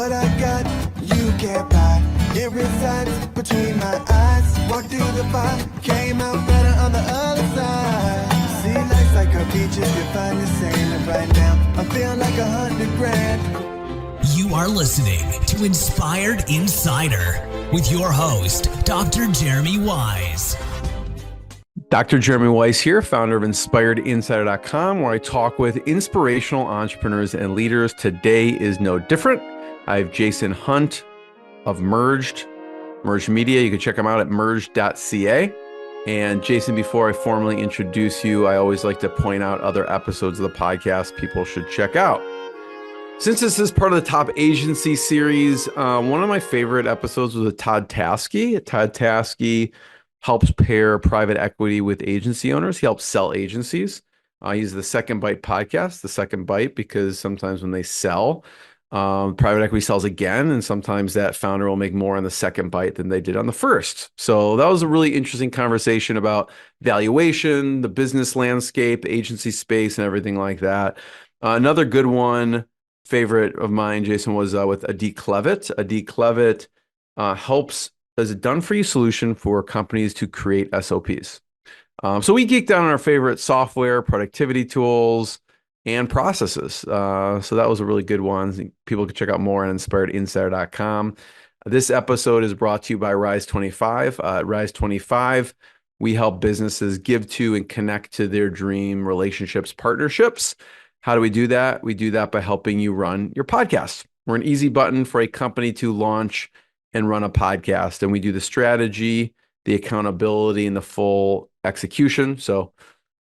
What I got, you can't buy. It resides between my eyes. Walked through the fire, came out better on the other side. See, life's like a beach if you find the same. And right now, I feel like 100 grand. You are listening to Inspired Insider with your host, Dr. Jeremy Wise. Dr. Jeremy Weiss here, founder of InspiredInsider.com, where I talk with inspirational entrepreneurs and leaders. Today is no different. I have Jason Hunt of Merged Media. You can check him out at merged.ca. And Jason, before I formally introduce you, I always like to point out other episodes of the podcast people should check out. Since this is part of the Top Agency series, one of my favorite episodes was with Todd Taskey. Todd Taskey helps pair private equity with agency owners. He helps sell agencies. He's the Second Bite podcast, the Second Bite, because sometimes when they sell, private equity sells again, and sometimes that founder will make more on the second bite than they did on the first. So that was a really interesting conversation about valuation, the business landscape, agency space, and everything like that. Another good one, favorite of mine, Jason, was with Adi Clevitt. Adi Clevitt helps as a done-for-you solution for companies to create SOPs. So we geeked out on our favorite software, productivity tools, and processes. So that was a really good one. People can check out more on inspiredinsider.com. This episode is brought to you by Rise 25. At Rise 25, we help businesses give to and connect to their dream relationships, partnerships. How do we do that? We do that by helping you run your podcast. We're an easy button for a company to launch and run a podcast. And we do the strategy, the accountability, and the full execution. So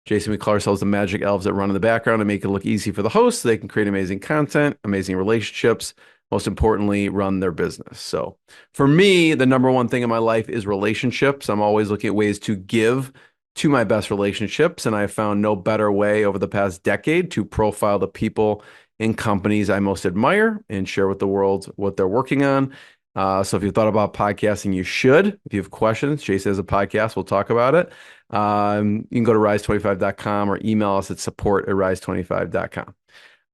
Jason, we call ourselves the magic elves that run in the background and make it look easy for the hosts so they can create amazing content, amazing relationships, most importantly, run their business. So for me, the number one thing in my life is relationships. I'm always looking at ways to give to my best relationships. And I found no better way over the past decade to profile the people and companies I most admire and share with the world what they're working on. So if you've thought about podcasting, you should. If you have questions, Jason has a podcast. We'll talk about it. You can go to rise25.com or email us at support@rise25.com.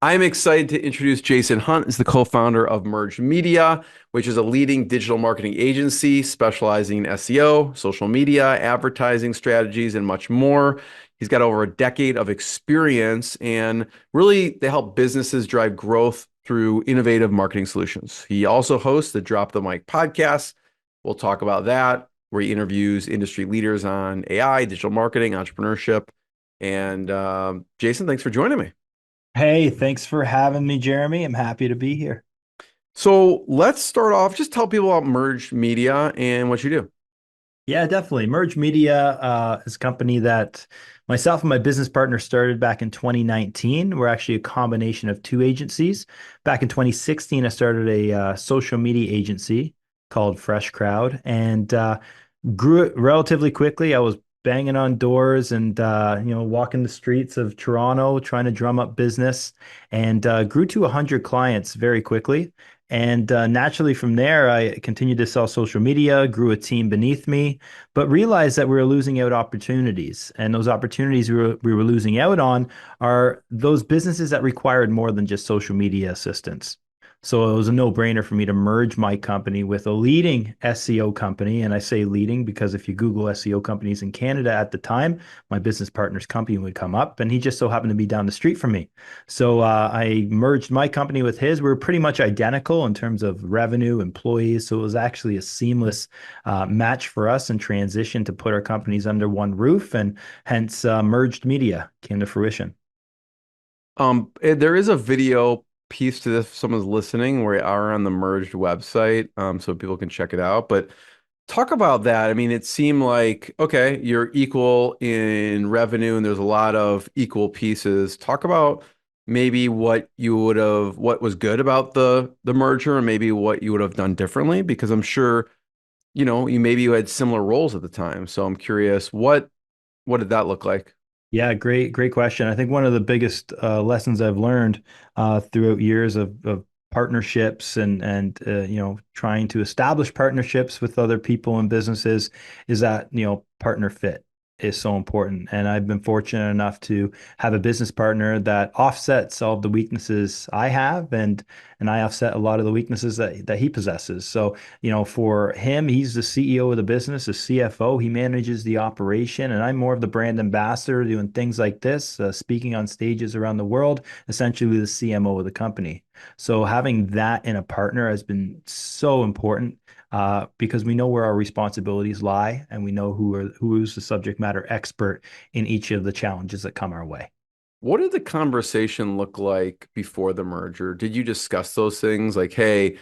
I'm excited to introduce Jason Hunt. He's the co-founder of Merged Media, which is a leading digital marketing agency specializing in SEO, social media, advertising strategies, and much more. He's got over a decade of experience, and really they help businesses drive growth through innovative marketing solutions. He also hosts the Drop the Mic podcast. We'll talk about that, where he interviews industry leaders on AI, digital marketing, entrepreneurship. And Jason, thanks for joining me. Hey, thanks for having me, Jeremy. I'm happy to be here. So let's start off. Just tell people about Merged Media and what you do. Yeah, definitely. Merge Media is a company that myself and my business partner started back in 2019. We're actually a combination of two agencies. Back in 2016, I started a social media agency called Fresh Crowd and grew it relatively quickly. I was banging on doors and walking the streets of Toronto, trying to drum up business, and grew to 100 clients very quickly. And naturally from there, I continued to sell social media, grew a team beneath me, but realized that we were losing out opportunities. And those opportunities we were losing out on are those businesses that required more than just social media assistance. So it was a no-brainer for me to merge my company with a leading SEO company. And I say leading because if you Google SEO companies in Canada at the time, my business partner's company would come up, and he just so happened to be down the street from me. So I merged my company with his. We were pretty much identical in terms of revenue, employees. So it was actually a seamless match for us and transition to put our companies under one roof, and hence Merged Media came to fruition. There is a video piece to this if someone's listening, we are on the Merged website, so people can check it out. But talk about that. I mean, it seemed like, okay, you're equal in revenue and there's a lot of equal pieces. Talk about maybe what was good about the merger and maybe what you would have done differently, because I'm sure, you had similar roles at the time. So I'm curious, what did that look like? Yeah, great question. I think one of the biggest lessons I've learned throughout years of partnerships and trying to establish partnerships with other people and businesses is that partner fit is so important. And I've been fortunate enough to have a business partner that offsets all of the weaknesses I have, and and I offset a lot of the weaknesses that he possesses. So, for him, he's the CEO of the business, the CFO. He manages the operation, and I'm more of the brand ambassador doing things like this, speaking on stages around the world, essentially the CMO of the company. So having that in a partner has been so important because we know where our responsibilities lie, and we know who's the subject matter expert in each of the challenges that come our way. What did the conversation look like before the merger? Did you discuss those things like, hey,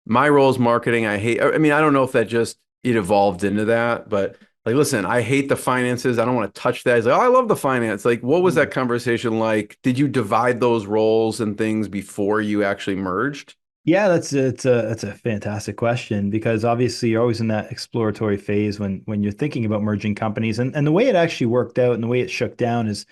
my role is marketing. I mean, I don't know if that just it evolved into that, but like, listen, I hate the finances. I don't want to touch that. He's like, oh, I love the finance. Like, what was that conversation like? Did you divide those roles and things before you actually merged? Yeah, that's a fantastic question because obviously you're always in that exploratory phase when you're thinking about merging companies, and the way it actually worked out and the way it shook down is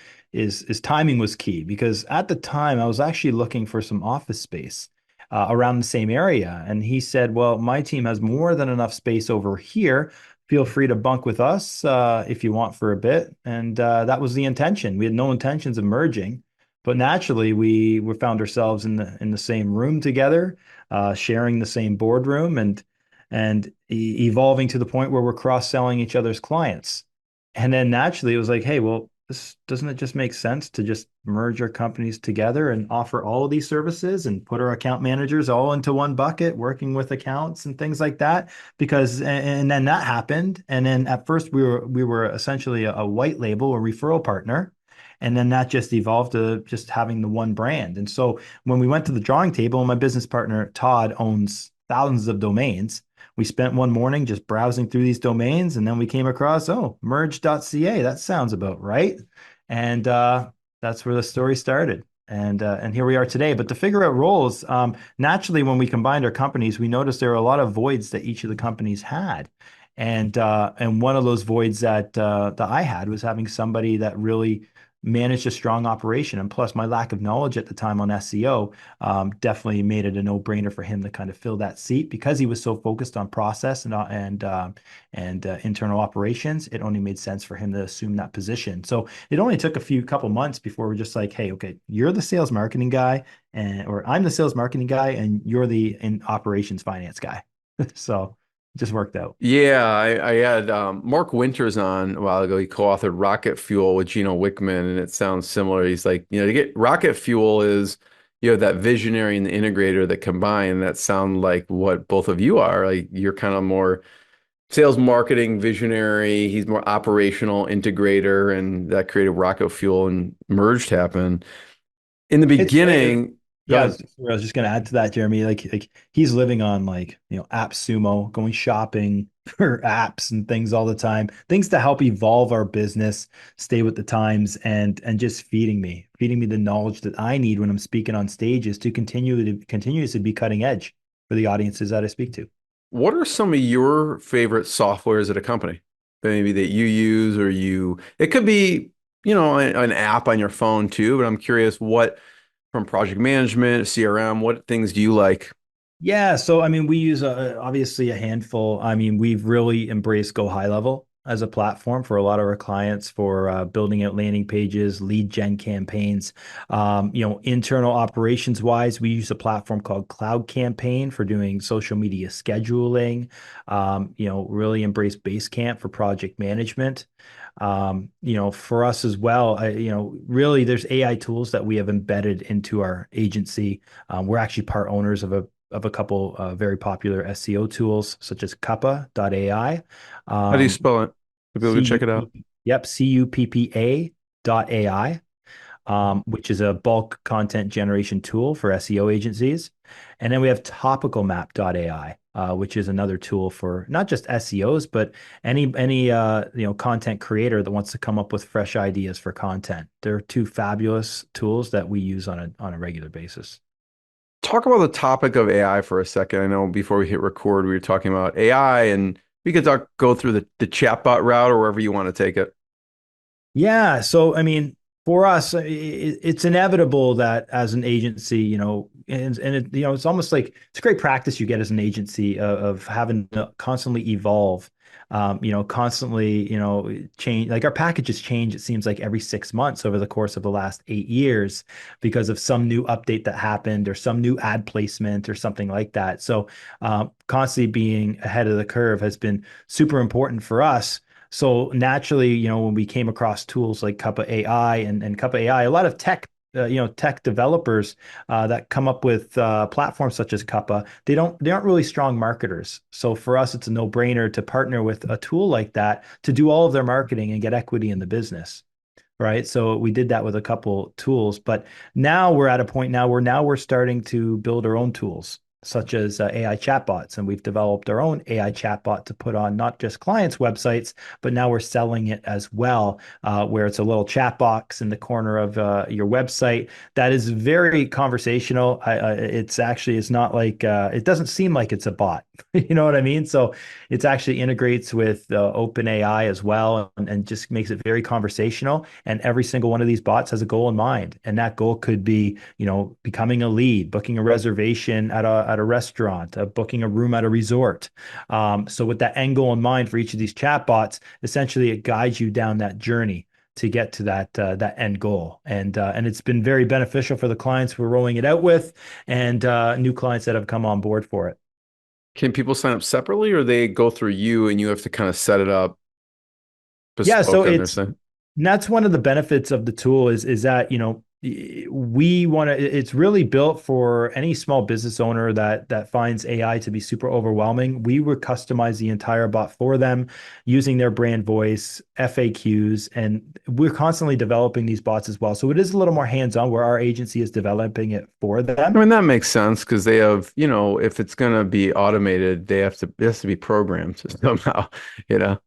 timing was key because at the time I was actually looking for some office space around the same area, and he said, "Well, my team has more than enough space over here. Feel free to bunk with us if you want for a bit," and that was the intention. We had no intentions of merging. But naturally, we found ourselves in the same room together, sharing the same boardroom, and evolving to the point where we're cross-selling each other's clients. And then naturally, it was like, hey, well, this doesn't it just make sense to just merge our companies together and offer all of these services and put our account managers all into one bucket, working with accounts and things like that? Because and then that happened, and then at first we were essentially a white label, a referral partner. And then that just evolved to just having the one brand. And so when we went to the drawing table, my business partner, Todd, owns thousands of domains. We spent one morning just browsing through these domains, and then we came across, oh, merge.ca. That sounds about right. And that's where the story started. And here we are today. But to figure out roles, naturally, when we combined our companies, we noticed there were a lot of voids that each of the companies had. And one of those voids that I had was having somebody that really managed a strong operation. And plus, my lack of knowledge at the time on SEO definitely made it a no-brainer for him to kind of fill that seat because he was so focused on process and internal operations. It only made sense for him to assume that position. So it only took a couple months before we're just like, hey, okay, you're the sales marketing guy, and or I'm the sales marketing guy, and you're the in operations finance guy. So it just worked out. Yeah, I had Mark Winters on a while ago. He co-authored Rocket Fuel with Gino Wickman, and it sounds similar. He's like, to get Rocket Fuel is, that visionary and the integrator that combine that sound like what both of you are. Like you're kind of more sales marketing visionary. He's more operational integrator, and that created Rocket Fuel and merged happened. In the It's funny. beginning, go Yeah, ahead. I was just gonna add to that, Jeremy. Like he's living on like, AppSumo, going shopping for apps and things all the time, things to help evolve our business, stay with the times, and just feeding me the knowledge that I need when I'm speaking on stages to continuously be cutting edge for the audiences that I speak to. What are some of your favorite softwares at a company? Maybe that you use or it could be, an app on your phone too, but I'm curious what from project management, CRM, what things do you like? Yeah, so I mean, we use obviously a handful. I mean, we've really embraced Go High Level as a platform for a lot of our clients for building out landing pages, lead gen campaigns. Internal operations wise, we use a platform called Cloud Campaign for doing social media scheduling. Really embrace Basecamp for project management. For us as well, really there's AI tools that we have embedded into our agency. We're actually part owners of a couple very popular SEO tools such as Cuppa.ai, How do you um, spell it? To be able to check it out. Cuppa.ai, which is a bulk content generation tool for SEO agencies. And then we have topicalmap.ai, which is another tool for not just SEOs, but any content creator that wants to come up with fresh ideas for content. They're two fabulous tools that we use on a regular basis. Talk about the topic of AI for a second. I know before we hit record, we were talking about AI, and we could go through the chatbot route or wherever you want to take it. Yeah, so I mean, For us, it's inevitable that as an agency, it's almost like it's a great practice you get as an agency of having to constantly evolve, constantly, change. Like our packages change, it seems like every 6 months over the course of the last 8 years because of some new update that happened or some new ad placement or something like that. So, constantly being ahead of the curve has been super important for us. So naturally, when we came across tools like Cuppa AI and Cuppa AI, a lot of tech developers that come up with platforms such as Cuppa, they aren't really strong marketers. So for us, it's a no-brainer to partner with a tool like that to do all of their marketing and get equity in the business. Right. So we did that with a couple tools, but now we're at a point now where we're starting to build our own tools, such as AI chatbots. And we've developed our own AI chatbot to put on not just clients' websites, but now we're selling it as well, where it's a little chat box in the corner of your website that is very conversational. It's not like it doesn't seem like it's a bot. You know what I mean? So it's actually integrates with OpenAI as well and just makes it very conversational. And every single one of these bots has a goal in mind. And that goal could be, becoming a lead, booking a reservation at a restaurant, booking a room at a resort. So with that end goal in mind for each of these chat bots, essentially it guides you down that journey to get to that end goal. And it's been very beneficial for the clients we're rolling it out with and new clients that have come on board for it. Can people sign up separately or they go through you and you have to kind of set it up Yeah, so bespoke on their side? that's one of the benefits of the tool is that, we want to, it's really built for any small business owner that finds AI to be super overwhelming. We would customize the entire bot for them using their brand voice, FAQs, and we're constantly developing these bots as well. So it is a little more hands-on where our agency is developing it for I them. mean, that makes sense because they have, if it's going to be automated, it has to be programmed somehow, you know?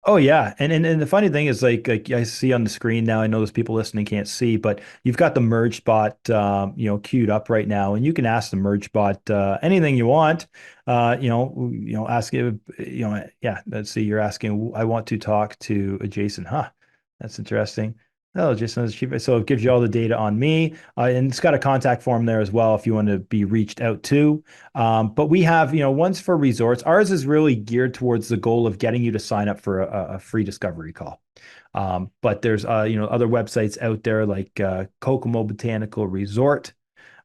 Oh yeah, and the funny thing is like I see on the screen now. I know those people listening can't see, but you've got the merge bot, queued up right now, and you can ask the merge bot anything you want. Ask it. Yeah. Let's see. You're asking. I want to talk to Jason. Huh. That's interesting. Oh, Jason is cheap. So it gives you all the data on me, and it's got a contact form there as well if you want to be reached out to. But we have, ones for resorts. Ours is really geared towards the goal of getting you to sign up for a free discovery call. But there's, other websites out there like Kokomo Botanical Resort.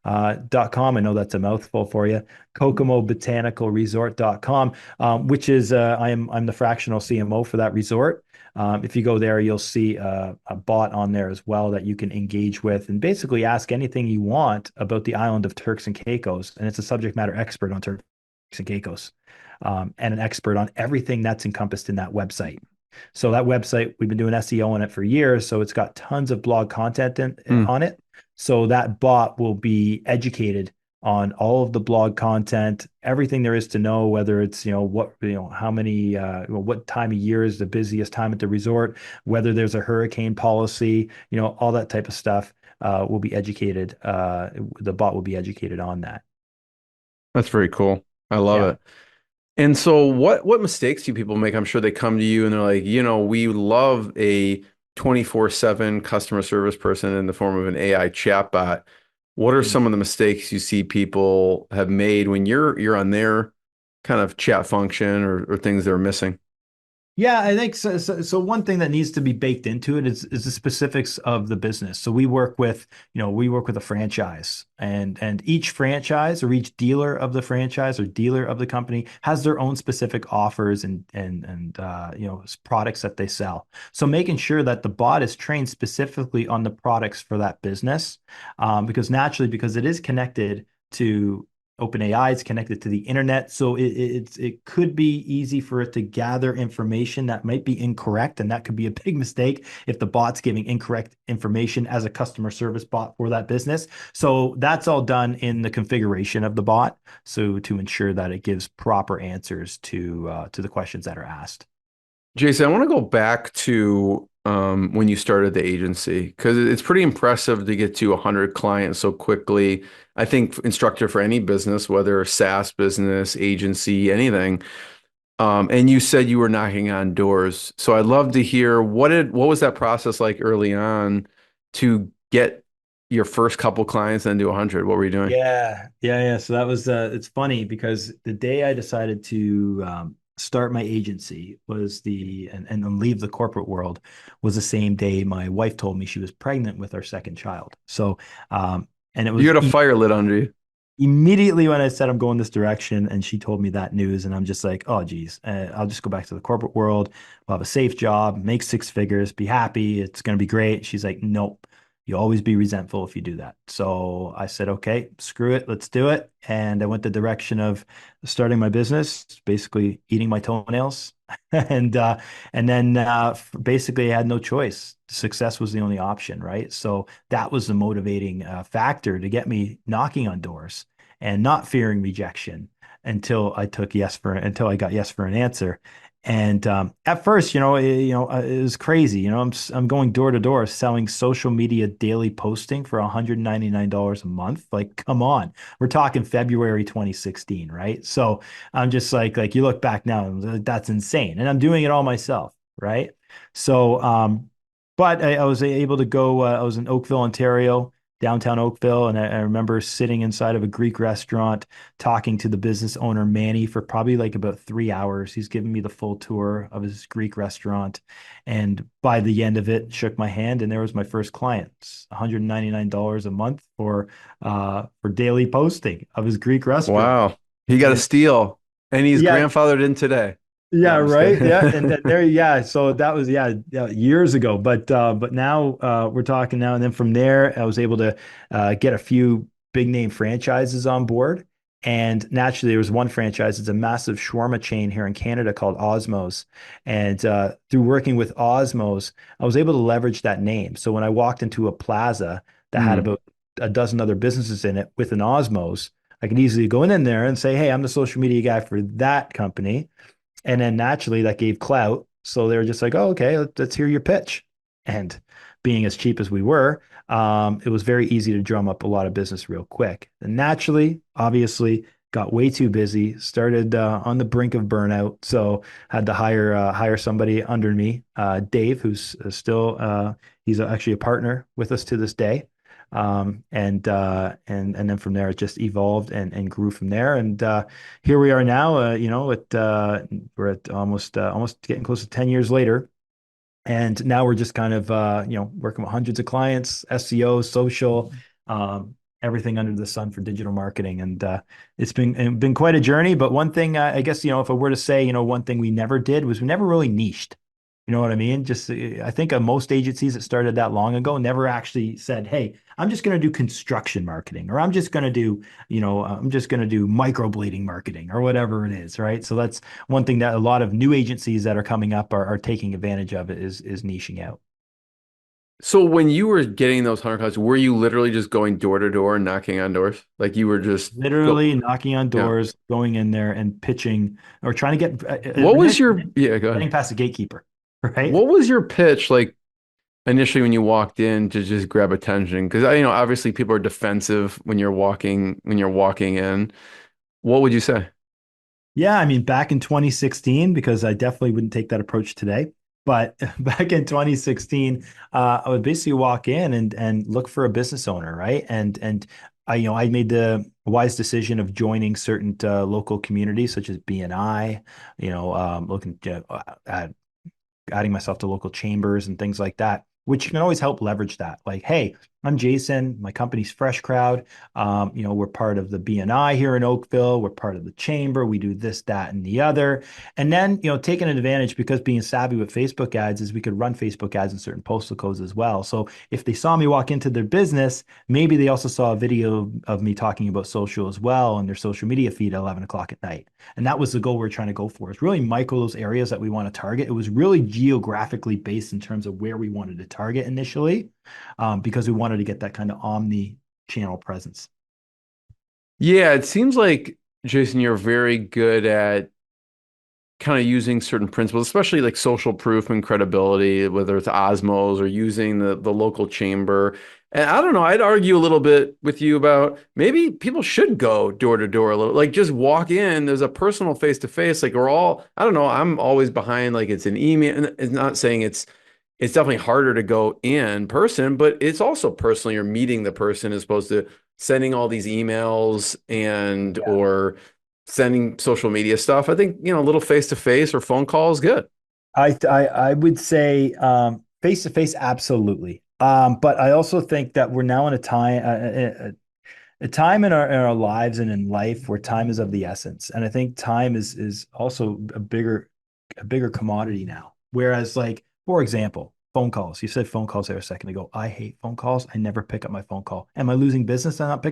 .com. I know that's a mouthful for you. KokomoBotanicalResort.com, which is I'm the fractional CMO for that resort. If you go there, you'll see a bot on there as well that you can engage with and basically ask anything you want about the island of Turks and Caicos. And it's a subject matter expert on Turks and Caicos, and an expert on everything that's encompassed in that website. So that website, we've been doing SEO on it for years. So it's got tons of blog content Hmm. on it. So that bot will be educated on all of the blog content, everything there is to know, whether it's, how many, what time of year is the busiest time at the resort, whether there's a hurricane policy, all that type of stuff will be educated. The bot will be educated on that. That's very cool. I love Yeah. it. And so what mistakes do people make? I'm sure they come to you and they're like, we love a 24/7 customer service person in the form of an AI chatbot. What are some of the mistakes you see people have made when you're on their kind of chat function or things they're missing? Yeah, I think so. So one thing that needs to be baked into it is the specifics of the business. So we work with a franchise, and each franchise or each dealer of the franchise or dealer of the company has their own specific offers and products that they sell. So making sure that the bot is trained specifically on the products for that business, because naturally, because it is connected to OpenAI is connected to the internet, so it could be easy for it to gather information that might be incorrect, and that could be a big mistake if the bot's giving incorrect information as a customer service bot for that business. So that's all done in the configuration of the bot, so to ensure that it gives proper answers to the questions that are asked. Jason, I want to go back to when you started the agency because it's pretty impressive to get to 100 clients so quickly. I think instructor for any business, whether SaaS business, agency, anything. And you said you were knocking on doors. So I'd love to hear what was that process like early on? to get your first couple clients and do 100? What were you doing? Yeah. So that was it's funny because the day I decided to start my agency was and leave the corporate world was the same day my wife told me she was pregnant with our second child. So and it You was got a fire lit under you. immediately when I said I'm going this direction, and she told me that news, and I'm just like, oh, geez, I'll just go back to the corporate world. I'll have a safe job, make six figures, be happy. It's going to be great. She's like, nope, you always be resentful if you do that. So I said, okay, screw it, let's do it. And I went the direction of starting my business, basically eating my toenails, and then basically I had no choice. Success was the only option, right? So that was the motivating factor to get me knocking on doors and not fearing rejection until I got yes for an answer. And at first, it was crazy. I'm going door to door selling social media daily posting for $199 a month. Like, come on, we're talking February 2016, right? So I'm just like you look back now, that's insane, and I'm doing it all myself, right? So, but I was able to go. I was in Oakville, Ontario, downtown Oakville. And I remember sitting inside of a Greek restaurant talking to the business owner, Manny, for probably like about 3 hours. He's giving me the full tour of his Greek restaurant. And by the end of it, shook my hand, and there was my first client, $199 a month for daily posting of his Greek restaurant. Wow. He got a And steal and he's yeah, grandfathered in today. No, yeah, I'm just right. Yeah, and kidding. there, yeah. So that was yeah, years ago. But now we're talking now, and then from there, I was able to get a few big name franchises on board. And naturally, there was one franchise. It's a massive shawarma chain here in Canada called Osmos. And through working with Osmos, I was able to leverage that name. So when I walked into a plaza that had Hmm. about a dozen other businesses in it with an Osmos, I could easily go in there and say, "Hey, I'm the social media guy for that company." And then naturally that gave clout. So they were just like, oh, okay, let's hear your pitch. And being as cheap as we were, it was very easy to drum up a lot of business real quick. And naturally, obviously, got way too busy, started on the brink of burnout. So had to hire somebody under me, Dave, who's still he's actually a partner with us to this day. And then from there it just evolved and grew from there. And here we are now, we're at almost getting close to 10 years later. And now we're just kind of working with hundreds of clients, SEO, social, everything under the sun for digital marketing. And it's been quite a journey. But one thing, I guess, if I were to say, one thing we never did was we never really niched. You know what I mean? Just I think most agencies that started that long ago never actually said, "Hey, I'm just going to do construction marketing," or I'm just going to do microblading marketing," or whatever it is, right? So that's one thing that a lot of new agencies that are coming up are taking advantage of, is niching out. So when you were getting those 100 clients, were you literally just going door to door and knocking on doors? Like you were just go, Literally knocking on yeah. doors, going in there and pitching or trying to get What was your, yeah, go getting ahead. past the gatekeeper, right? What was your pitch like initially when you walked in to just grab attention? Because obviously people are defensive when you're walking in. What would you say? Yeah, I mean, back in 2016, because I definitely wouldn't take that approach today. But back in 2016, I would basically walk in and look for a business owner, right? And I made the wise decision of joining certain local communities such as BNI, looking at adding myself to local chambers and things like that, which can always help leverage that. Like, hey, I'm Jason. My company's Fresh Crowd. We're part of the BNI here in Oakville. We're part of the chamber. We do this, that, and the other. And then, taking an advantage because being savvy with Facebook ads is we could run Facebook ads in certain postal codes as well. So if they saw me walk into their business, maybe they also saw a video of me talking about social as well on their social media feed at 11 o'clock at night. And that was the goal we're trying to go for. It's really micro those areas that we want to target. It was really geographically based in terms of where we wanted to target initially, because we wanted to get that kind of omni channel presence. Yeah, it seems like Jason, you're very good at kind of using certain principles, especially like social proof and credibility, whether it's Osmos or using the local chamber. And I don't know, I'd argue a little bit with you about maybe people should go door to door a little, like just walk in. There's a personal face to face. Like we're all, I don't know, I'm always behind like it's an email. And it's not saying it's it's definitely harder to go in person, but it's also personal. You're meeting the person as opposed to sending all these emails and or sending social media stuff. I think, a little face to face or phone call is good. I would say face to face, absolutely. But I also think that we're now in a time in our lives and in life where time is of the essence, and I think time is also a bigger commodity now. Whereas, like for example, phone calls. You said phone calls there a second ago. I hate phone calls. I never pick up my phone call. Am I losing business by not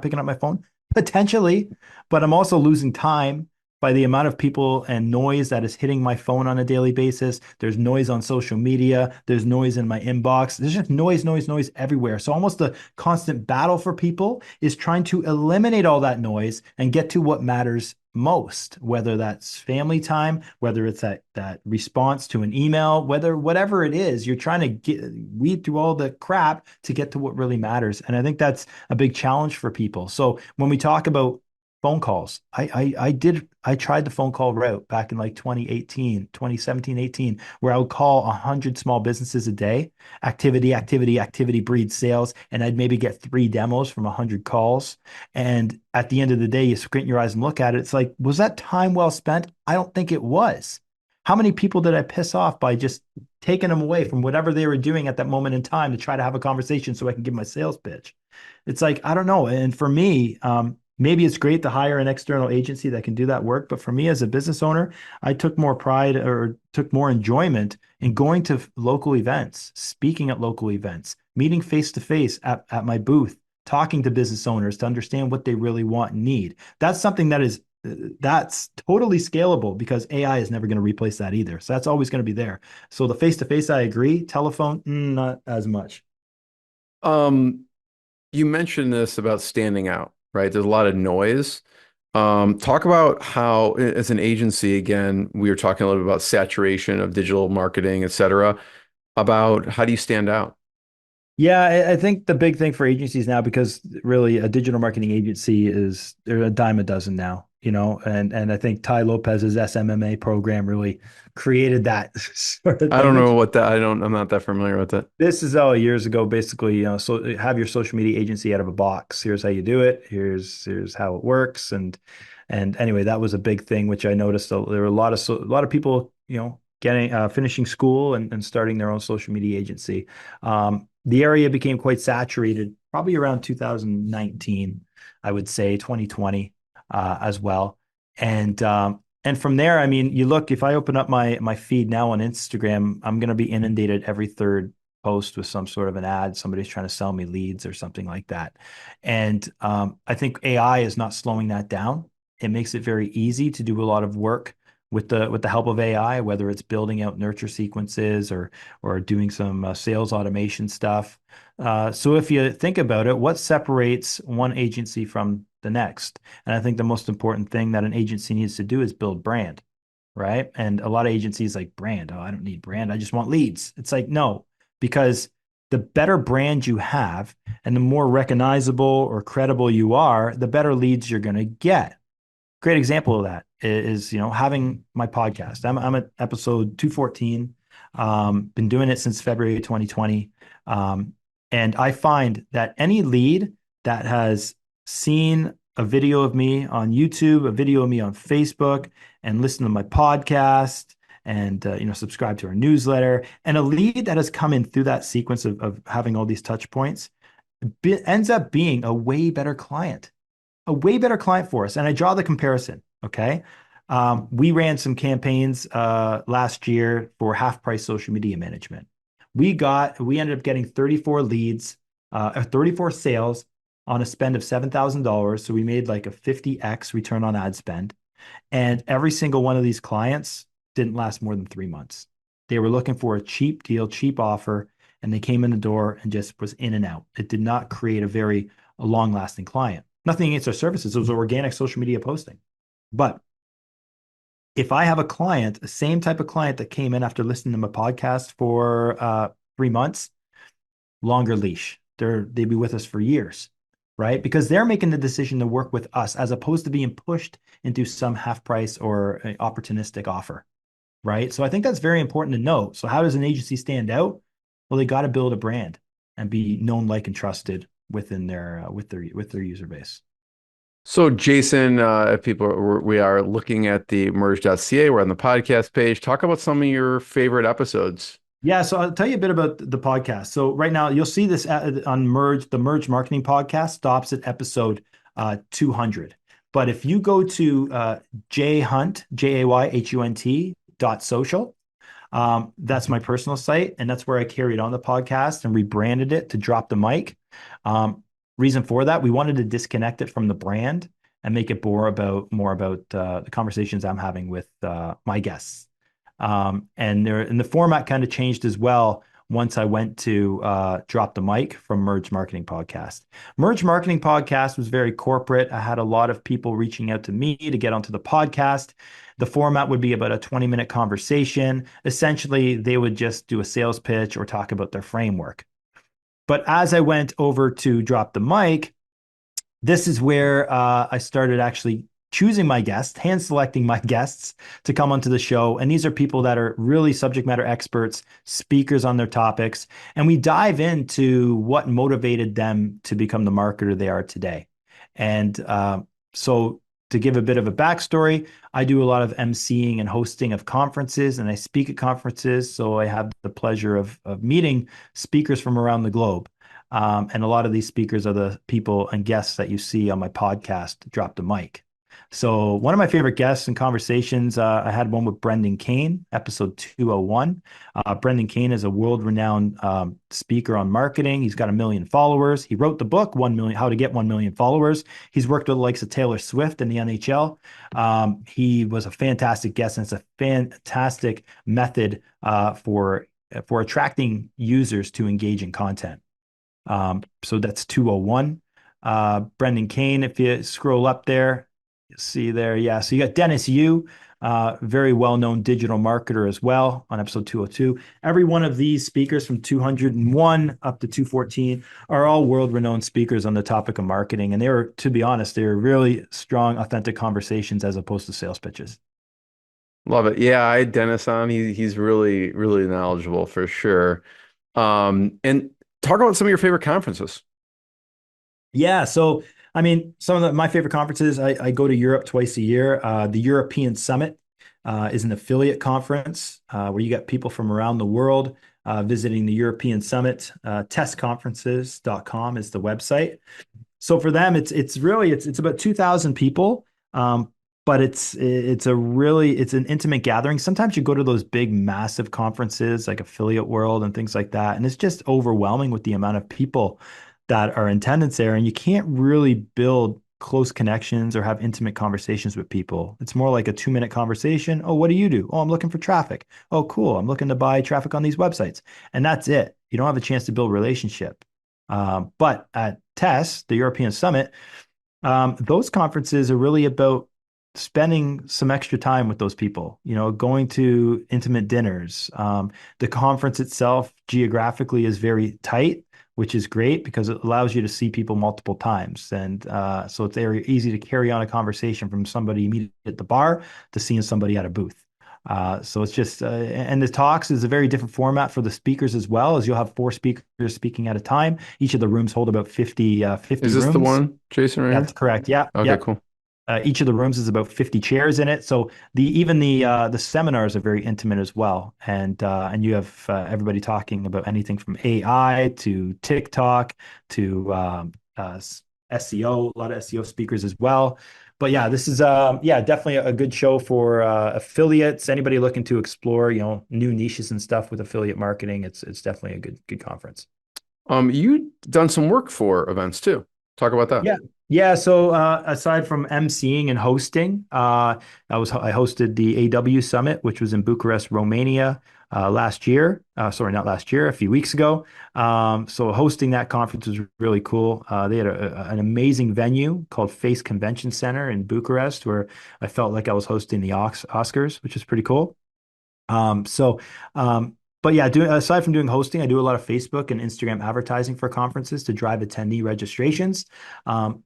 picking up my phone? Potentially, but I'm also losing time by the amount of people and noise that is hitting my phone on a daily basis. There's noise on social media. There's noise in my inbox. There's just noise, noise, noise everywhere. So almost the constant battle for people is trying to eliminate all that noise and get to what matters most, whether that's family time, whether it's that response to an email, whatever it is, you're trying to weed through all the crap to get to what really matters. And I think that's a big challenge for people. So when we talk about phone calls, I tried the phone call route back in like 2018, 2017, 18, where I would call 100 small businesses a day. Activity breeds sales, and I'd maybe get 3 demos from 100 calls. And at the end of the day, you squint your eyes and look at it. It's like, was that time well spent? I don't think it was. How many people did I piss off by just taking them away from whatever they were doing at that moment in time to try to have a conversation so I can give my sales pitch? It's like, I don't know. And for me, maybe it's great to hire an external agency that can do that work. But for me as a business owner, I took more pride or took more enjoyment in going to local events, speaking at local events, meeting face to face at my booth, talking to business owners to understand what they really want and need. That's something that's totally scalable because AI is never going to replace that either. So that's always going to be there. So the face to face, I agree. Telephone, not as much. Um, you mentioned this about standing out, right? There's a lot of noise. Talk about how, as an agency, again, we were talking a little bit about saturation of digital marketing, et cetera, about how do you stand out? Yeah, I think the big thing for agencies now, because really a digital marketing agency is they're a dime a dozen now, and I think Ty Lopez's SMMA program really created that sort of I thing, don't know which what that, I'm not that familiar with it. this is all years ago, basically, so have your social media agency out of a box. Here's how you do it. Here's how it works. And anyway, that was a big thing, which I noticed there were a lot of people, getting finishing school and starting their own social media agency. The area became quite saturated probably around 2019, I would say 2020 as well. And from there, I mean, you look, if I open up my feed now on Instagram, I'm going to be inundated every third post with some sort of an ad. Somebody's trying to sell me leads or something like that. And I think AI is not slowing that down. It makes it very easy to do a lot of work with the help of AI, whether it's building out nurture sequences or doing some sales automation stuff. So if you think about it, what separates one agency from the next? And I think the most important thing that an agency needs to do is build brand, right? And a lot of agencies like brand. Oh, I don't need brand. I just want leads. It's like, no, because the better brand you have and the more recognizable or credible you are, the better leads you're going to get. Great example of that is, having my podcast. I'm at episode 214. Been doing it since February 2020. And I find that any lead that has seen a video of me on YouTube, a video of me on Facebook, and listen to my podcast and subscribe to our newsletter, and a lead that has come in through that sequence of having all these touch points ends up being a way better client for us. And I draw the comparison. Okay. We ran some campaigns last year for half price social media management. We ended up getting 34 leads, 34 sales on a spend of $7,000. So we made like a 50x return on ad spend. And every single one of these clients didn't last more than 3 months. They were looking for a cheap deal, cheap offer, and they came in the door and just was in and out. It did not create a long lasting client. Nothing against our services. It was organic social media posting. But if I have a client, the same type of client that came in after listening to my podcast for 3 months, longer leash. They'd be with us for years, right? Because they're making the decision to work with us as opposed to being pushed into some half price or opportunistic offer. right? So I think that's very important to know. So how does an agency stand out? Well, they got to build a brand and be known, like, and trusted within their with their user base. So, Jason, if we are looking at the merge.ca, we're on the podcast page. Talk about some of your favorite episodes. Yeah, so I'll tell you a bit about the podcast. So right now you'll see this on Merge, the Merge Marketing Podcast stops at episode 200. But if you go to jhunt, JAYHUNT .social, that's my personal site, and that's where I carried on the podcast and rebranded it to Drop the Mic. Um, Reason for that, we wanted to disconnect it from the brand and make it more about the conversations I'm having with my guests. And the format kind of changed as well once I went to Drop the Mic from Merge Marketing Podcast. Merge Marketing Podcast was very corporate. I had a lot of people reaching out to me to get onto the podcast. The format would be about a 20-minute conversation. Essentially, they would just do a sales pitch or talk about their framework. But as I went over to Drop the Mic, this is where I started actually choosing my guests, hand selecting my guests to come onto the show. And these are people that are really subject matter experts, speakers on their topics. And we dive into what motivated them to become the marketer they are today. And so to give a bit of a backstory, I do a lot of emceeing and hosting of conferences, and I speak at conferences. So I have the pleasure of meeting speakers from around the globe. And a lot of these speakers are the people and guests that you see on my podcast, Drop the Mic. So one of my favorite guests and conversations, I had one with Brendan Kane, episode 201. Brendan Kane is a world-renowned speaker on marketing. He's got 1 million followers. He wrote the book, 1 million, How to Get 1 Million Followers. He's worked with the likes of Taylor Swift in the NHL. He was a fantastic guest, and it's a fantastic method for attracting users to engage in content. So that's 201. Brendan Kane, if you scroll up there, you see there. Yeah. So you got Dennis Yu, very well-known digital marketer as well on episode 202. Every one of these speakers from 201 up to 214 are all world-renowned speakers on the topic of marketing. And they were, to be honest, they were really strong, authentic conversations as opposed to sales pitches. Love it. Yeah, I had Dennis on. He's really, really knowledgeable for sure. And talk about some of your favorite conferences. Yeah, so I mean, some of my favorite conferences, I go to Europe twice a year. The European Summit is an affiliate conference where you get people from around the world visiting the European Summit. Testconferences.com is the website. So for them, it's about 2,000 people, but it's an intimate gathering. Sometimes you go to those big, massive conferences like Affiliate World and things like that, and it's just overwhelming with the amount of people that are in attendance there, and you can't really build close connections or have intimate conversations with people. It's more like a 2-minute conversation. Oh, what do you do? Oh, I'm looking for traffic. Oh, cool. I'm looking to buy traffic on these websites, and that's it. You don't have a chance to build relationship. But at TESS, the European Summit, those conferences are really about spending some extra time with those people, going to intimate dinners. The conference itself geographically is very tight, which is great because it allows you to see people multiple times. And so it's very easy to carry on a conversation from somebody you meet at the bar to seeing somebody at a booth. So it's just, and the talks is a very different format for the speakers as well, as you'll have 4 speakers speaking at a time. Each of the rooms hold about 50 Is this rooms. the one, Jason, right That's here? correct. Yeah. Okay, Yep. cool. Each of the rooms is about 50 chairs in it. So the seminars are very intimate as well. And you have everybody talking about anything from AI to TikTok to SEO, a lot of SEO speakers as well. But yeah, this is definitely a good show for affiliates. Anybody looking to explore, new niches and stuff with affiliate marketing. It's definitely a good conference. You done some work for events too. Talk about that. Yeah. Yeah. So aside from emceeing and hosting, I hosted the AW Summit, which was in Bucharest, Romania, last year. Sorry, not last year, a few weeks ago. So hosting that conference was really cool. They had an amazing venue called Face Convention Center in Bucharest, where I felt like I was hosting the Oscars, which is pretty cool. So, but But yeah, aside from doing hosting, I do a lot of Facebook and Instagram advertising for conferences to drive attendee registrations.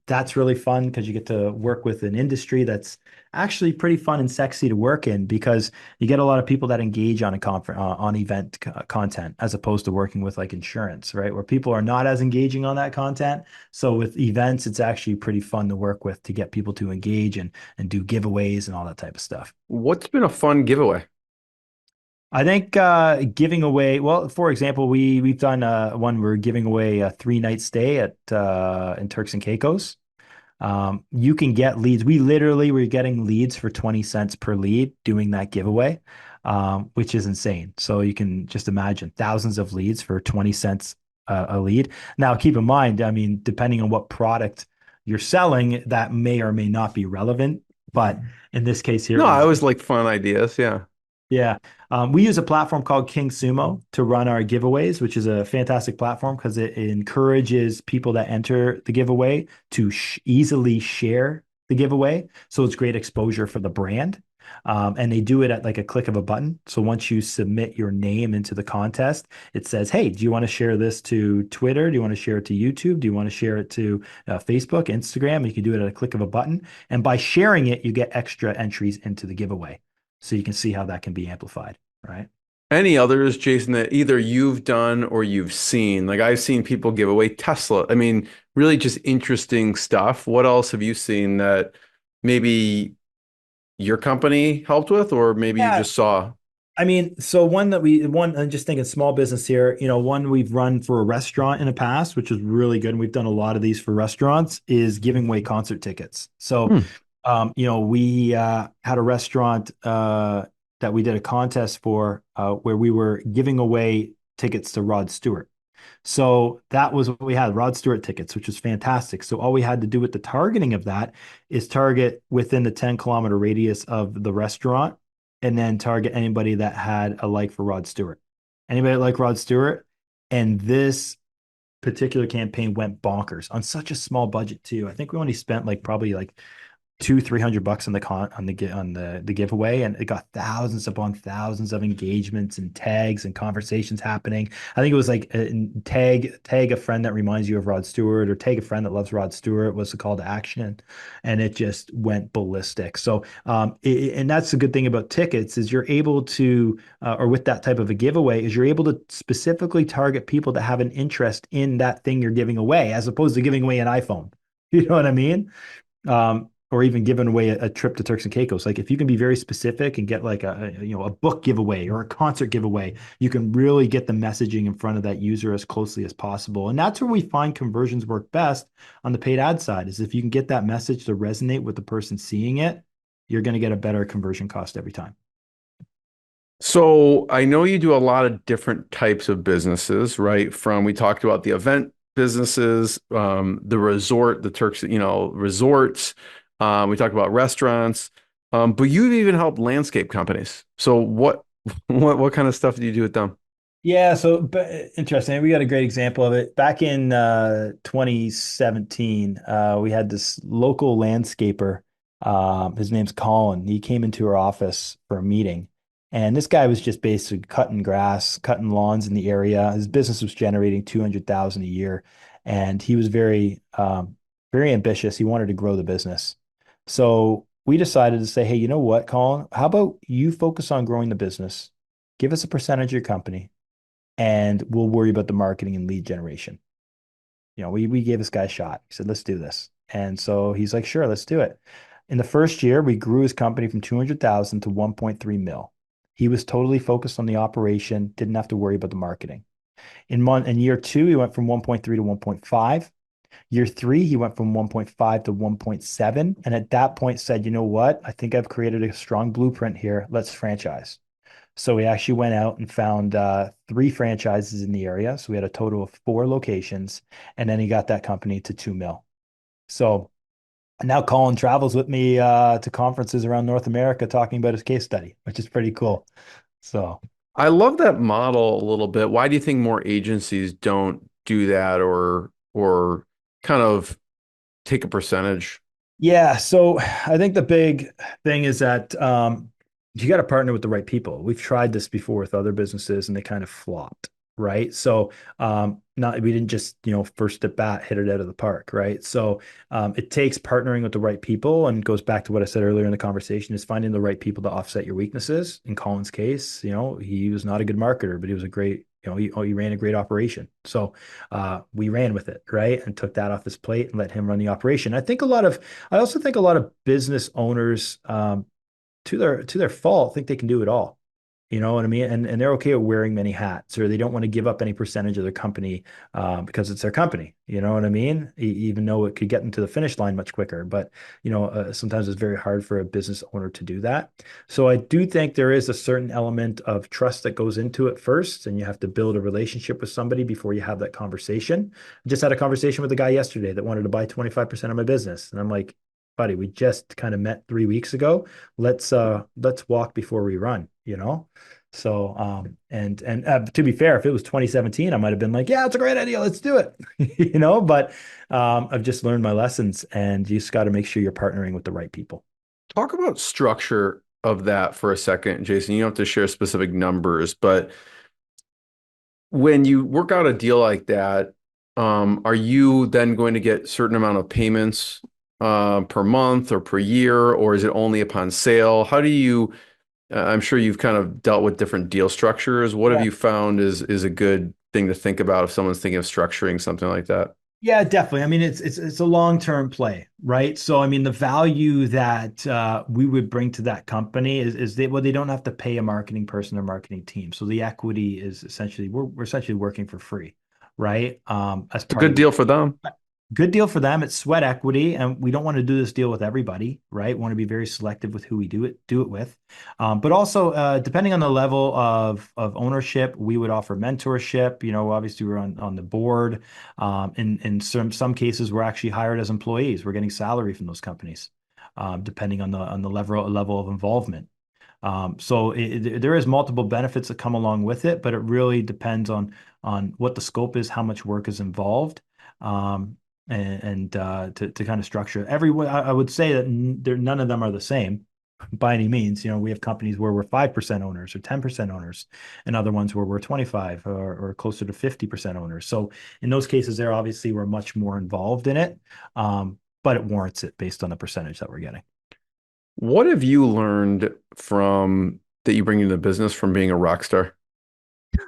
That's really fun because you get to work with an industry that's actually pretty fun and sexy to work in because you get a lot of people that engage on a conference on event content as opposed to working with like insurance, right? Where people are not as engaging on that content. So with events, it's actually pretty fun to work with to get people to engage and do giveaways and all that type of stuff. What's been a fun giveaway? I think giving away, well, for example, we've done one we're giving away a 3 night stay at in Turks and Caicos. You can get leads. We literally were getting leads for 20 cents per lead doing that giveaway, which is insane. So you can just imagine thousands of leads for 20 cents a lead. Now, keep in mind, I mean, depending on what product you're selling, that may or may not be relevant. But in this case here, No, it I was always like fun ideas. Yeah. yeah. We use a platform called King Sumo to run our giveaways, which is a fantastic platform because it encourages people that enter the giveaway to easily share the giveaway. So it's great exposure for the brand. And they do it at like a click of a button. So once you submit your name into the contest, it says, hey, do you want to share this to Twitter? Do you want to share it to YouTube? Do you want to share it to Facebook, Instagram? You can do it at a click of a button. And by sharing it, you get extra entries into the giveaway. So you can see how that can be amplified, right? Any others, Jason, that either you've done or you've seen? Like I've seen people give away Tesla. I mean, really just interesting stuff. What else have you seen that maybe your company helped with, or maybe you Yeah. just saw? I mean, so I'm just thinking small business here, one we've run for a restaurant in the past, which is really good. And we've done a lot of these for restaurants is giving away concert tickets. So, Hmm. we had a restaurant that we did a contest for where we were giving away tickets to Rod Stewart. So that was what we had, Rod Stewart tickets, which was fantastic. So all we had to do with the targeting of that is target within the 10-kilometer radius of the restaurant and then target anybody that had a like for Rod Stewart. Anybody like Rod Stewart? And this particular campaign went bonkers on such a small budget too. I think we only spent like probably like 200-300 bucks on the giveaway, and it got thousands upon thousands of engagements and tags and conversations happening. I think it was like tag a friend that reminds you of Rod Stewart, or tag a friend that loves Rod Stewart was the call to action, and it just went ballistic. So, and that's the good thing about tickets is you're able to, or with that type of a giveaway, is you're able to specifically target people that have an interest in that thing you're giving away, as opposed to giving away an iPhone. You know what I mean? Or even giving away a trip to Turks and Caicos. Like if you can be very specific and get like a book giveaway or a concert giveaway, you can really get the messaging in front of that user as closely as possible. And that's where we find conversions work best on the paid ad side is if you can get that message to resonate with the person seeing it, you're going to get a better conversion cost every time. So I know you do a lot of different types of businesses, right? From we talked about the event businesses, the resort, the Turks, resorts. We talked about restaurants, but you've even helped landscape companies. So what kind of stuff do you do with them? Yeah, so but interesting. We got a great example of it. Back in 2017, we had this local landscaper. His name's Colin. He came into our office for a meeting, and this guy was just basically cutting grass, cutting lawns in the area. His business was generating 200,000 a year, and he was very ambitious. He wanted to grow the business. So we decided to say, hey, you know what, Colin? How about you focus on growing the business? Give us a percentage of your company and we'll worry about the marketing and lead generation. We gave this guy a shot. He said, let's do this. And so he's like, sure, let's do it. In the first year, we grew his company from 200,000 to 1.3 mil. He was totally focused on the operation, didn't have to worry about the marketing. In year two, he went from 1.3 to 1.5. Year three, he went from 1.5 to 1.7. And at that point said, you know what? I think I've created a strong blueprint here. Let's franchise. So we actually went out and found 3 franchises in the area. So we had a total of 4 locations, and then he got that company to 2 mil. So now Colin travels with me to conferences around North America talking about his case study, which is pretty cool. So I love that model a little bit. Why do you think more agencies don't do that or kind of take a percentage? yeah, so I think the big thing is that you got to partner with the right people. We've tried this before with other businesses and they kind of flopped, right? So not we didn't just, first at bat hit it out of the park, right? So it takes partnering with the right people and goes back to what I said earlier in the conversation is finding the right people to offset your weaknesses. In Colin's case, he was not a good marketer, but he was a great, he ran a great operation. So we ran with it, right? And took that off his plate and let him run the operation. I also think a lot of business owners to their fault think they can do it all. You know what I mean? And they're okay with wearing many hats, or they don't want to give up any percentage of their company because it's their company. You know what I mean? Even though it could get them to the finish line much quicker, but sometimes it's very hard for a business owner to do that. So I do think there is a certain element of trust that goes into it first, and you have to build a relationship with somebody before you have that conversation. I just had a conversation with a guy yesterday that wanted to buy 25% of my business, and I'm like, buddy, we just kind of met 3 weeks ago. Let's walk before we run, So and to be fair, if it was 2017, I might have been like, yeah, it's a great idea, let's do it. But I've just learned my lessons, and you just got to make sure you're partnering with the right people. Talk about structure of that for a second, Jason. You don't have to share specific numbers, but when you work out a deal like that, are you then going to get certain amount of payments per month or per year, or is it only upon sale? How do you, I'm sure you've kind of dealt with different deal structures. What have Yeah. you found is a good thing to think about if someone's thinking of structuring something like that? Yeah, definitely. I mean, it's a long-term play, right? So, I mean, the value that we would bring to that company is they don't have to pay a marketing person or marketing team. So the equity is essentially we're essentially working for free, right? As It's a part good of the deal for them. good deal for them. It's sweat equity, and we don't want to do this deal with everybody, right? We want to be very selective with who we do it with. But also, depending on the level of ownership, we would offer mentorship. Obviously, we're on the board. In some cases, we're actually hired as employees. We're getting salary from those companies, depending on the level of involvement. So there is multiple benefits that come along with it, but it really depends on what the scope is, how much work is involved, um, and to kind of structure everyone. I would say that none of them are the same by any means. We have companies where we're 5% owners or 10% owners, and other ones where we're 25 or closer to 50% owners. So in those cases, there obviously we're much more involved in it, but it warrants it based on the percentage that we're getting. What have you learned from that you bring into the business from being a rock star?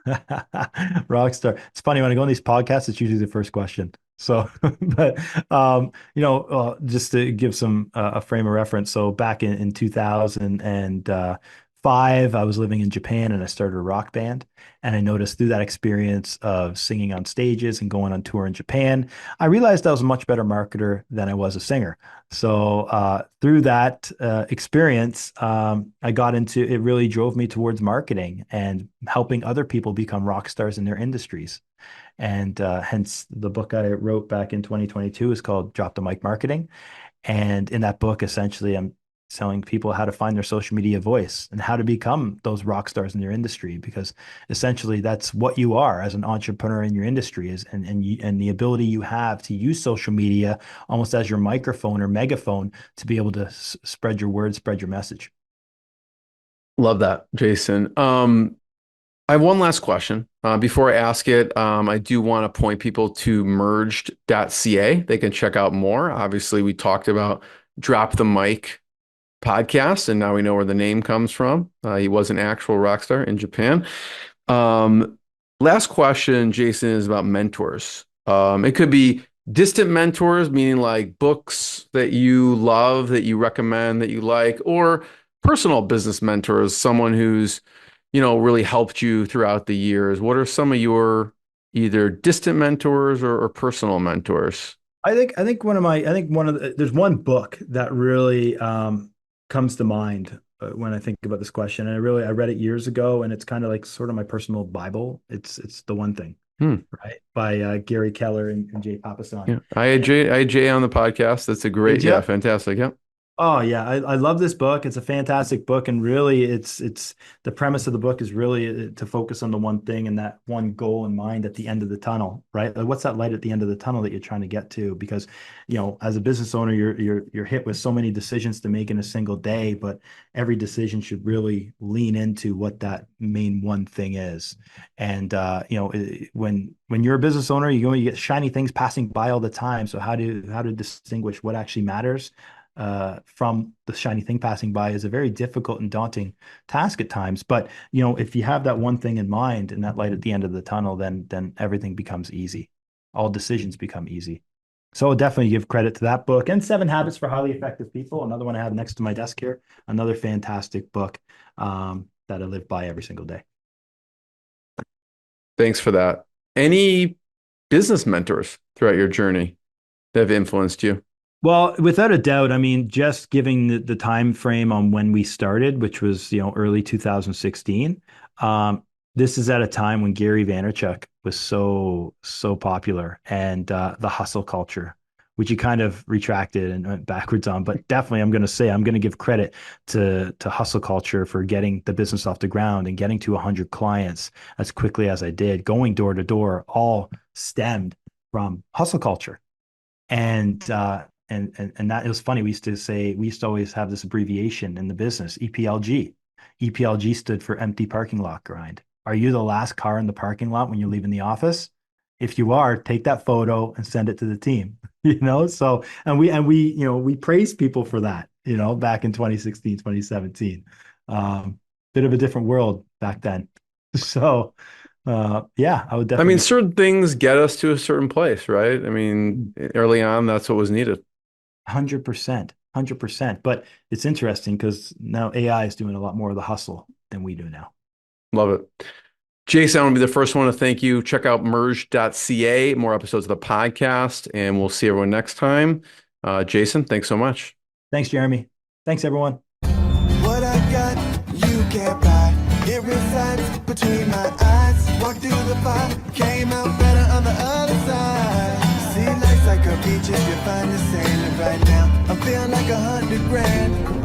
Rockstar. It's funny when I go on these podcasts, it's usually the first question. So, but just to give some a frame of reference. So back in 2005, I was living in Japan and I started a rock band. And I noticed through that experience of singing on stages and going on tour in Japan, I realized I was a much better marketer than I was a singer. So through that experience, I got into it. Really drove me towards marketing and helping other people become rock stars in their industries. And hence the book I wrote back in 2022 is called Drop the Mic Marketing. And in that book, essentially, I'm telling people how to find their social media voice and how to become those rock stars in their industry, because essentially that's what you are as an entrepreneur in your industry is, and the ability you have to use social media almost as your microphone or megaphone to be able to spread your word, spread your message. Love that, Jason. I have one last question. Before I ask it, I do want to point people to merged.ca. They can check out more. Obviously, we talked about Drop the Mic podcast, and now we know where the name comes from. He was an actual rock star in Japan. Um, Last question, Jason, is about mentors. It could be distant mentors, meaning like books that you love, that you recommend, that you like, or personal business mentors, someone who's, really helped you throughout the years. What are some of your either distant mentors or personal mentors? There's one book that really comes to mind when I think about this question. And I read it years ago, and it's kind of like sort of my personal Bible. It's The One Thing, Hmm. right? By Gary Keller and Jay Papasan. Yeah, I had Jay on the podcast. That's a great, Did yeah, you? fantastic. Yeah. Oh yeah, I love this book. It's a fantastic book, and really, it's the premise of the book is really to focus on the one thing and that one goal in mind at the end of the tunnel, right? Like, what's that light at the end of the tunnel that you're trying to get to? Because, as a business owner, you're hit with so many decisions to make in a single day, but every decision should really lean into what that main one thing is. And when you're a business owner, you get shiny things passing by all the time. So how to distinguish what actually matters from the shiny thing passing by is a very difficult and daunting task at times. But if you have that one thing in mind and that light at the end of the tunnel, then everything becomes easy. All decisions become easy. So I'll definitely give credit to that book and Seven Habits for Highly Effective People. Another one I have next to my desk here. Another fantastic book that I live by every single day. Thanks for that. Any business mentors throughout your journey that have influenced you? Well, without a doubt, I mean, just giving the time frame on when we started, which was, early 2016. This is at a time when Gary Vaynerchuk was so popular and the hustle culture, which he kind of retracted and went backwards on. But definitely, I'm going to give credit to hustle culture for getting the business off the ground and getting to 100 clients as quickly as I did, going door to door, all stemmed from hustle culture. And and that, it was funny. We used to always have this abbreviation in the business, EPLG. EPLG stood for empty parking lot grind. Are you the last car in the parking lot when you're leaving the office? If you are, take that photo and send it to the team. So we praise people for that, back in 2016, 2017. Bit of a different world back then. So yeah, I would I mean, definitely certain things get us to a certain place, right? I mean, early on, that's what was needed. 100%, 100%. But it's interesting because now AI is doing a lot more of the hustle than we do now. Love it. Jason, I want to be the first one to thank you. Check out merge.ca, more episodes of the podcast, and we'll see everyone next time. Jason, thanks so much. Thanks, Jeremy. Thanks, everyone. What I got, you can't buy. It resides between my eyes. Walked through the fire, came out better on the other side. See, life's like a beach if you find the sailing right now. I'm feeling like 100 grand.